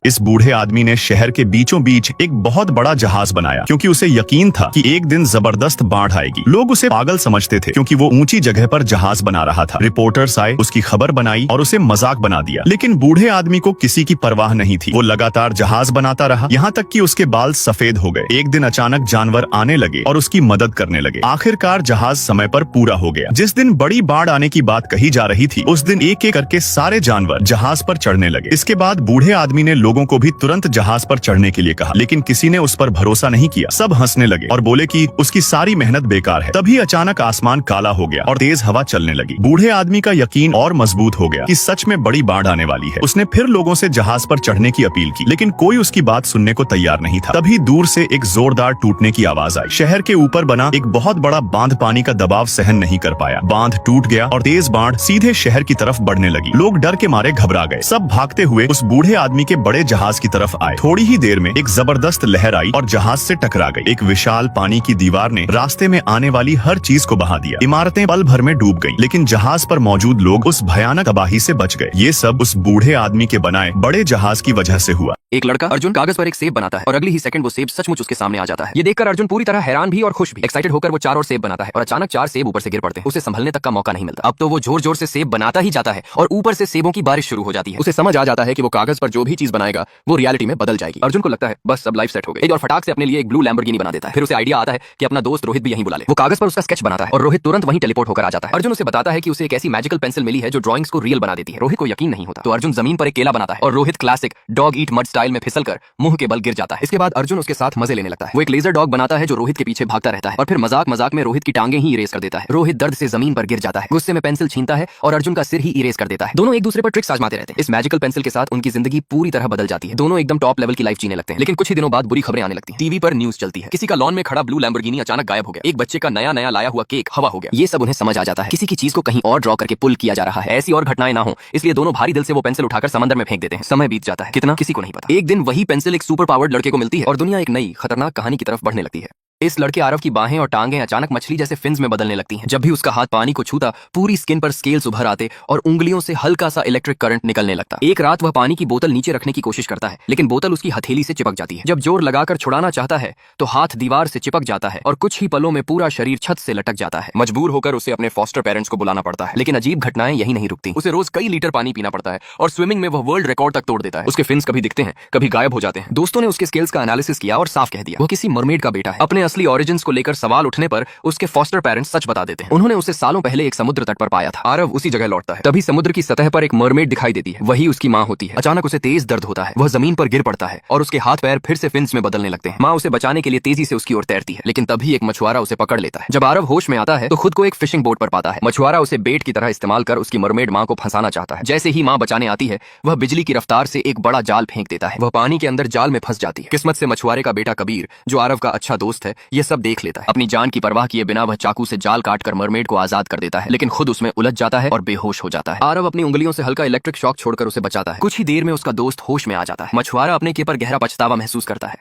इस बूढ़े आदमी ने शहर के बीचों बीच एक बहुत बड़ा जहाज बनाया क्योंकि उसे यकीन था कि एक दिन जबरदस्त बाढ़ आएगी। लोग उसे पागल समझते थे क्योंकि वो ऊंची जगह पर जहाज बना रहा था। रिपोर्टर्स आए, उसकी खबर बनाई और उसे मजाक बना दिया, लेकिन बूढ़े आदमी को किसी की परवाह नहीं थी। वो लगातार जहाज बनाता रहा, यहाँ तक कि उसके बाल सफेद हो गए। एक दिन अचानक जानवर आने लगे और उसकी मदद करने लगे। आखिरकार जहाज समय पर पूरा हो गया। जिस दिन बड़ी बाढ़ आने की बात कही जा रही थी, उस दिन एक एक करके सारे जानवर जहाज पर चढ़ने लगे। इसके बाद बूढ़े आदमी ने लोगों को भी तुरंत जहाज पर चढ़ने के लिए कहा, लेकिन किसी ने उस पर भरोसा नहीं किया। सब हंसने लगे और बोले कि उसकी सारी मेहनत बेकार है। तभी अचानक आसमान काला हो गया और तेज हवा चलने लगी। बूढ़े आदमी का यकीन और मजबूत हो गया कि सच में बड़ी बाढ़ आने वाली है। उसने फिर लोगों से जहाज पर चढ़ने की अपील की, लेकिन कोई उसकी बात सुनने को तैयार नहीं था। तभी दूर से एक जोरदार टूटने की आवाज आई। शहर के ऊपर बना एक बहुत बड़ा बांध पानी का दबाव सहन नहीं कर पाया। बांध टूट गया और तेज बाढ़ सीधे शहर की तरफ बढ़ने लगी। लोग डर के मारे घबरा गए। सब भागते हुए उस बूढ़े आदमी के बड़े जहाज की तरफ आए। थोड़ी ही देर में एक जबरदस्त लहर आई और जहाज से टकरा गई। एक विशाल पानी की दीवार ने रास्ते में आने वाली हर चीज को बहा दिया। इमारतें पल भर में डूब गईं, लेकिन जहाज पर मौजूद लोग उस भयानक तबाही से बच गए। ये सब उस बूढ़े आदमी के बनाए बड़े जहाज की वजह से हुआ। एक लड़का अर्जुन कागज पर एक सेब बनाता है और अगली ही सेकंड वो सेब सचमुच उसके सामने आ जाता है। ये देखकर अर्जुन पूरी तरह हैरान भी और खुश भी। एक्साइटेड होकर वो 4 और सेब बनाता है और अचानक 4 सेब ऊपर से गिर पड़ते हैं। उसे संभलने तक का मौका नहीं मिलता। अब तो वो जोर जोर से सेब बनाता ही जाता है और ऊपर से सेबों की बारिश शुरू हो जाती है। उसे समझ आ जाता है कि वो कागज पर जो भी चीज बनाएगा वो रियलिटी में बदल जाएगी। अर्जुन को लगता है बस सब लाइफ सेट हो गई और फटाक से अपने लिए एक ब्लू लैम्बोर्गिनी बना देता है। फिर उसे आइडिया आता है कि अपना दोस्त रोहित भी यहीं बुला ले। वो कागज पर उसका स्केच बनाता है और रोहित तुरंत वहीं टेलीपोर्ट होकर आ जाता है। अर्जुन उसे बताता है कि उसे एक ऐसी मैजिकल पेंसिल मिली है जो ड्राइंग्स को रियल बना देती है। रोहित को यकीन नहीं होता तो अर्जुन जमीन पर एक केला बनाता है और Rohit classic dog eat mud style में फिसलकर मुंह के बल गिर जाता है। इसके बाद अर्जुन उसके साथ मजे लेने लगता है। वो एक लेजर डॉग बनाता है जो रोहित के पीछे भागता रहता है और फिर मजाक मजाक में रोहित की टांगे ही इरेज कर देता है। रोहित दर्द से जमीन पर गिर जाता है। गुस्से में पेंसिल छीनता है और अर्जुन का सिर ही इरेज कर देता है। दोनों एक दूसरे पर ट्रिक्स आजमाते रहते हैं। इस मैजिकल पेंसिल के साथ उनकी जिंदगी पूरी तरह बदल जाती है। दोनों एकदम टॉप लेवल की लाइफ जीने लगते हैं। लेकिन कुछ ही दिनों बाद बुरी खबरें आने लगती हैं। टीवी पर न्यूज चलती है, किसी का लॉन में खड़ा ब्लू लैम्बोर्गिनी अचानक गायब हो गया। एक बच्चे का नया नया लाया हुआ केक हवा हो गया। ये सब उन्हें समझ आ जाता है, किसी की चीज को कहीं और ड्रॉ करके पुल किया जा रहा है। ऐसी और घटनाएं ना हो इसलिए दोनों भारी दिल से वो पेंसिल उठाकर समंदर में फेंक देते हैं। समय बीत जाता है, कितना किसी को नहीं पता। एक दिन वही पेंसिल एक सुपर पावर्ड लड़के को मिलती है और दुनिया एक नई खतरनाक कहानी की तरफ बढ़ने लगती है। इस लड़के आरव की बाहें और टांगें अचानक मछली जैसे फिन्स में बदलने लगती हैं। जब भी उसका हाथ पानी को छूता पूरी स्किन पर स्केल्स उभर आते और उंगलियों से हल्का सा इलेक्ट्रिक करंट निकलने लगता। एक रात वह पानी की बोतल नीचे रखने की कोशिश करता है, लेकिन बोतल उसकी हथेली से चिपक जाती है। जब जोर लगाकर छुड़ाना चाहता है तो हाथ दीवार से चिपक जाता है और कुछ ही पलों में पूरा शरीर छत से लटक जाता है। मजबूर होकर उसे अपने फॉस्टर पेरेंट्स को बुलाना पड़ता है, लेकिन अजीब घटनाएं यही नहीं रुकती। उसे रोज कई लीटर पानी पीना पड़ता है और स्विमिंग में वह वर्ल्ड रिकॉर्ड तक तोड़ देता है। उसके फिन्स कभी दिखते हैं, कभी गायब हो जाते हैं। दोस्तों ने उसके स्केल्स का एनालिसिस किया और साफ कह दिया वो किसी मरमेड का बेटा है। अपने असली ओरिजिन्स को लेकर सवाल उठने पर उसके फॉस्टर पेरेंट्स सच बता देते हैं। उन्होंने उसे सालों पहले एक समुद्र तट पर पाया था। आरव उसी जगह लौटता है। तभी समुद्र की सतह पर एक मरमेड दिखाई देती है, वही उसकी माँ होती है। अचानक उसे तेज दर्द होता है, वह जमीन पर गिर पड़ता है और उसके हाथ पैर फिर से फिन्स में बदलने लगते हैं। माँ उसे बचाने के लिए तेजी से उसकी ओर तैरती है, लेकिन तभी एक मछुआरा उसे पकड़ लेता है। जब आरव होश में आता है तो खुद को एक फिशिंग बोट पर पाता है। मछुआरा उसे बेट की तरह इस्तेमाल कर उसकी मरमेड माँ को फंसाना चाहता है। जैसे ही माँ बचाने आती है वह बिजली की रफ्तार से एक बड़ा जाल फेंक देता है। वह पानी के अंदर जाल में फंस जाती है। किस्मत से मछुआरे का बेटा कबीर, जो आरव का अच्छा दोस्त है, यह सब देख लेता है। अपनी जान की परवाह किए बिना वह चाकू से जाल काटकर मरमेड को आजाद कर देता है, लेकिन खुद उसमें उलझ जाता है और बेहोश हो जाता है। आरव अपनी उंगलियों से हल्का इलेक्ट्रिक शॉक छोड़कर उसे बचाता है। कुछ ही देर में उसका दोस्त होश में आ जाता है। मछुआरा अपने के पर गहरा पछतावा महसूस करता है।